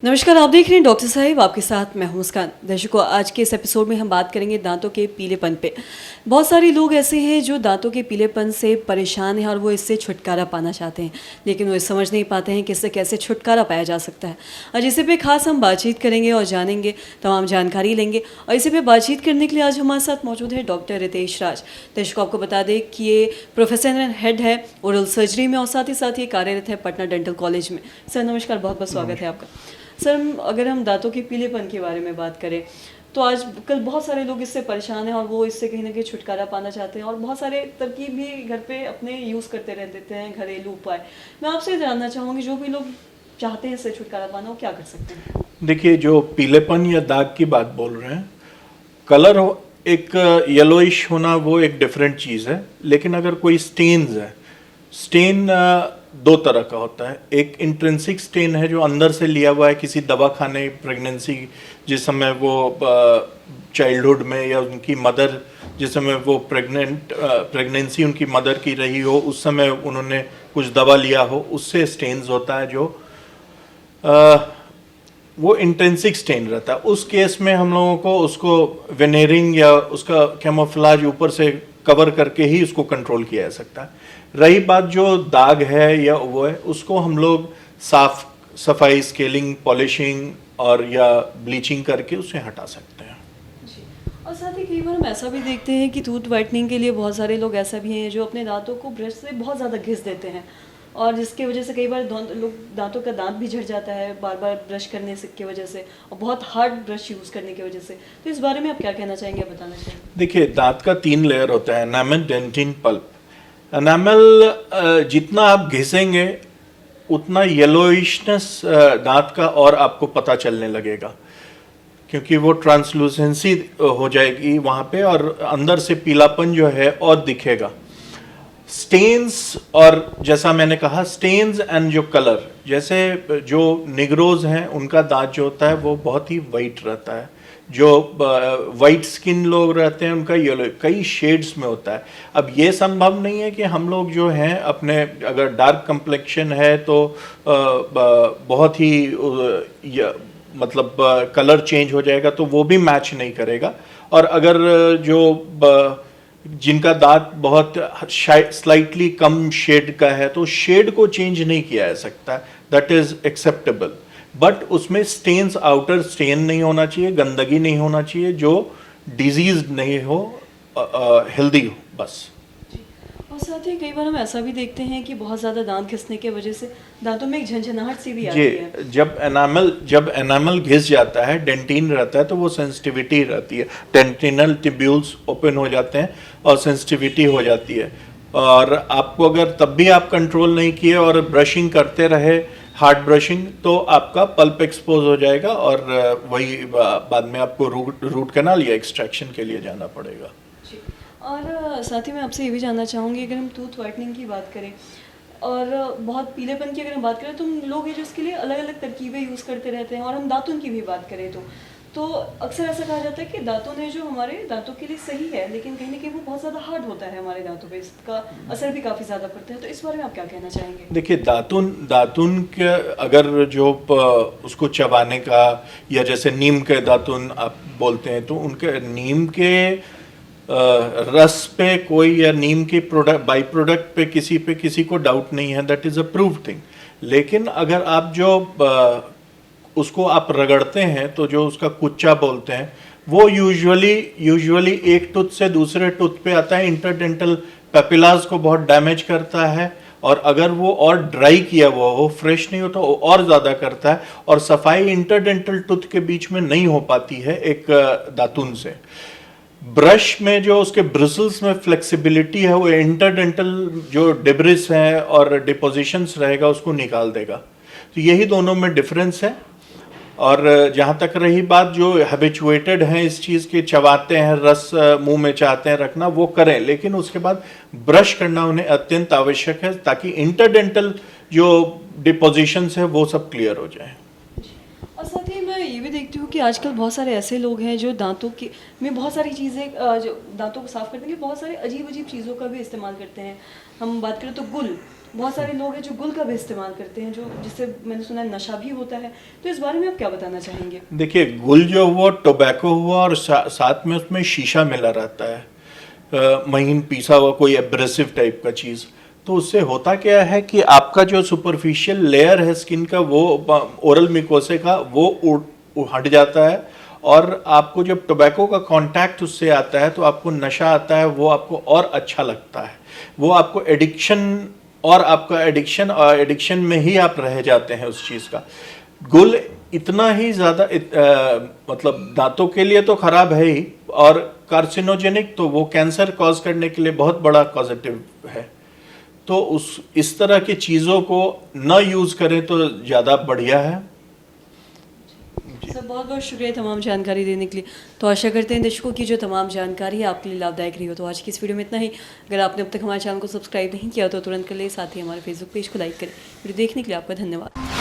नमस्कार, आप देख रहे हैं डॉक्टर साहिब, आपके साथ मैं हूं मुस्कान। दर्शकों, आज के इस एपिसोड में हम बात करेंगे दांतों के पीलेपन पे। बहुत सारे लोग ऐसे हैं जो दांतों के पीलेपन से परेशान हैं और वो इससे छुटकारा पाना चाहते हैं, लेकिन वो ये समझ नहीं पाते हैं कि इससे कैसे छुटकारा पाया जा सकता है। और इसी पे खास हम बातचीत करेंगे और जानेंगे, तमाम जानकारी लेंगे। और इसी पे बातचीत करने के लिए आज हमारे साथ मौजूद है डॉक्टर रितेश राज। दर्शकों, आपको बता दें कि ये प्रोफेशनल हेड है ओरल सर्जरी में और साथ ही ये कार्यरत है पटना डेंटल कॉलेज में। सर नमस्कार, बहुत बहुत स्वागत है आपका। सर, अगर हम दांतों के पीलेपन के बारे में बात करें तो आजकल बहुत सारे लोग इससे परेशान हैं और वो इससे कहीं ना कहीं छुटकारा पाना चाहते हैं और बहुत सारे तरकीब भी घर पे अपने यूज़ करते रहते हैं, घरेलू उपाय। मैं आपसे जानना चाहूँगी, जो भी लोग चाहते हैं इससे छुटकारा पाना, वो क्या कर सकते हैं? देखिए, जो पीलेपन या दाग की बात बोल रहे हैं, कलर एक येलोइश होना वो एक डिफरेंट चीज़ है। लेकिन अगर कोई स्टेन्स है, स्टेन दो तरह का होता है। एक इंट्रिंसिक स्टेन है जो अंदर से लिया हुआ है किसी दवा खाने, प्रेगनेंसी जिस समय वो चाइल्डहुड में, या उनकी मदर जिस समय वो प्रेगनेंसी उनकी मदर की रही हो, उस समय उन्होंने कुछ दवा लिया हो, उससे स्टेन्स होता है जो वो इंटेंसिक स्टेन रहता है। उस केस में हम लोगों को उसको वेनेरिंग या उसका कैमोफ्लेज ऊपर से कवर करके ही उसको कंट्रोल किया जा सकता है। रही बात जो दाग है या वो है, उसको हम लोग सफाई, स्केलिंग, पॉलिशिंग और या ब्लीचिंग करके उसे हटा सकते हैं। जी। और साथ ही कई बार हम ऐसा भी देखते हैं कि टूथ व्हाइटनिंग के लिए बहुत सारे लोग ऐसा भी हैं जो अपने दांतों को ब्रश से बहुत ज़्यादा घिस देते हैं और जिसकी वजह से कई बार लोग दांतों का दांत भी झड़ जाता है बार बार ब्रश करने से की वजह से, और बहुत हार्ड ब्रश यूज़ करने की वजह से। तो इस बारे में आप क्या कहना चाहेंगे, आप बताना चाहेंगे? देखिए, दांत का 3 लेयर होता है: एनामल, डेंटिन, पल्प। एनामल जितना आप घिसेंगे उतना येलोइशनेस दांत का और आपको पता चलने लगेगा, क्योंकि वो ट्रांसलूसेंसी हो जाएगी वहाँ पे और अंदर से पीलापन जो है और दिखेगा। स्टेन्स, और जैसा मैंने कहा, स्टेन्स एंड जो कलर, जैसे जो निग्रोज हैं उनका दांत जो होता है वो बहुत ही वाइट रहता है। जो वाइट स्किन लोग रहते हैं उनका येलो कई शेड्स में होता है। अब ये संभव नहीं है कि हम लोग जो हैं अपने, अगर डार्क कम्प्लेक्शन है तो बहुत ही मतलब कलर चेंज हो जाएगा, तो वो भी मैच नहीं करेगा। और अगर जो जिनका दांत बहुत स्लाइटली कम शेड का है तो शेड को चेंज नहीं किया जा सकता, दैट इज एक्सेप्टेबल। बट उसमें स्टेन्स, आउटर स्टेन नहीं होना चाहिए, गंदगी नहीं होना चाहिए, जो डिजीज नहीं हो, हेल्दी हो, बस। और साथ ही कई बार हम ऐसा भी देखते हैं कि बहुत ज़्यादा दांत घिसने की वजह से दांतों में एक झंझनाहट सी भी आती है। जब एनामल घिस जाता है, डेंटिन रहता है, तो वो सेंसिटिविटी रहती है, डेंटिनल ट्यूब्यूल्स ओपन हो जाते हैं और सेंसिटिविटी हो जाती है। और आपको अगर तब भी आप कंट्रोल नहीं किए और ब्रशिंग करते रहे, हार्ड ब्रशिंग, तो आपका पल्प एक्सपोज हो जाएगा और वही बाद में आपको रूट कैनाल या एक्सट्रैक्शन के लिए जाना पड़ेगा। और साथ ही मैं आपसे ये भी जानना चाहूँगी, अगर हम टूथ व्हाइटनिंग की बात करें और बहुत पीलेपन की अगर हम बात करें, तो हम लोग हैं जो इसके लिए अलग अलग तरकीबें यूज़ करते रहते हैं। और हम दातुन की भी बात करें तो अक्सर ऐसा कहा जाता है कि दातुन है जो हमारे दांतों के लिए सही है, लेकिन कहीं ना कहीं वो बहुत ज़्यादा हार्ड होता है हमारे दांतों पे, इसका असर भी काफ़ी ज़्यादा पड़ता है। तो इस बारे में आप क्या कहना चाहेंगे? देखिए, दातुन के अगर जो उसको चबाने का, या जैसे नीम के दातुन आप बोलते हैं, तो उनके नीम के रस पे कोई, या नीम के बाई प्रोडक्ट पे किसी को डाउट नहीं है, that is a proved thing. लेकिन अगर आप जो उसको आप रगड़ते हैं, तो जो उसका कुच्चा बोलते हैं, वो यूजुअली एक टूथ से दूसरे टूथ पे आता है, इंटरडेंटल पेपिलास को बहुत डैमेज करता है। और अगर वो और ड्राई किया हुआ हो, फ्रेश नहीं हो, तो और ज़्यादा करता है। और सफाई इंटरडेंटल टूथ के बीच में नहीं हो पाती है एक दातुन से। ब्रश में जो उसके ब्रिसल्स में फ्लेक्सिबिलिटी है, वो इंटरडेंटल जो डिब्रिस है और डिपोजिशंस रहेगा उसको निकाल देगा। तो यही दोनों में डिफरेंस है। और जहाँ तक रही बात, जो हैबिचुएटेड हैं इस चीज़ के, चबाते हैं, रस मुंह में चाहते हैं रखना, वो करें, लेकिन उसके बाद ब्रश करना उन्हें अत्यंत आवश्यक है, ताकि इंटरडेंटल जो डिपोजिशंस है वो सब क्लियर हो जाए। और साथ ही मैं ये भी देखती हूँ कि आजकल बहुत सारे ऐसे लोग हैं जो दांतों की में बहुत सारी चीज़ें, जो दांतों को साफ करने के लिए बहुत सारे अजीब अजीब चीज़ों का भी इस्तेमाल करते हैं। हम बात करें तो गुल, बहुत सारे लोग हैं जो गुल का भी इस्तेमाल करते हैं, जो जिससे मैंने सुना है नशा भी होता है, तो इस बारे में आप क्या बताना चाहेंगे? देखिए, गुल जो हुआ टोबैको हुआ और साथ में उसमें शीशा मिला रहता है, महीन पीसा हुआ कोई एब्रेसिव टाइप का चीज़। तो उससे होता क्या है कि आपका जो सुपरफिशियल लेयर है स्किन का, वो ओरल मिकोसे का, वो हट जाता है, और आपको जब टोबैको का कांटेक्ट उससे आता है तो आपको नशा आता है, वो आपको और अच्छा लगता है, वो आपको एडिक्शन, और आपका एडिक्शन में ही आप रह जाते हैं उस चीज़ का। गुल इतना ही ज़्यादा मतलब दांतों के लिए तो खराब है ही, और कार्सिनोजेनिक, तो वो कैंसर कॉज करने के लिए बहुत बड़ा पॉजिटिव है। तो इस तरह की चीज़ों को न यूज़ करें तो ज़्यादा बढ़िया है। सर बहुत बहुत शुक्रिया तमाम जानकारी देने के लिए। तो आशा करते हैं दर्शकों की जो तमाम जानकारी है आपके लिए लाभदायक रही हो। तो आज की इस वीडियो में इतना ही। अगर आपने अब तक हमारे चैनल को सब्सक्राइब नहीं किया तो तुरंत कर ले, साथ ही हमारे फेसबुक पेज को लाइक करें। वीडियो देखने के लिए आपका धन्यवाद।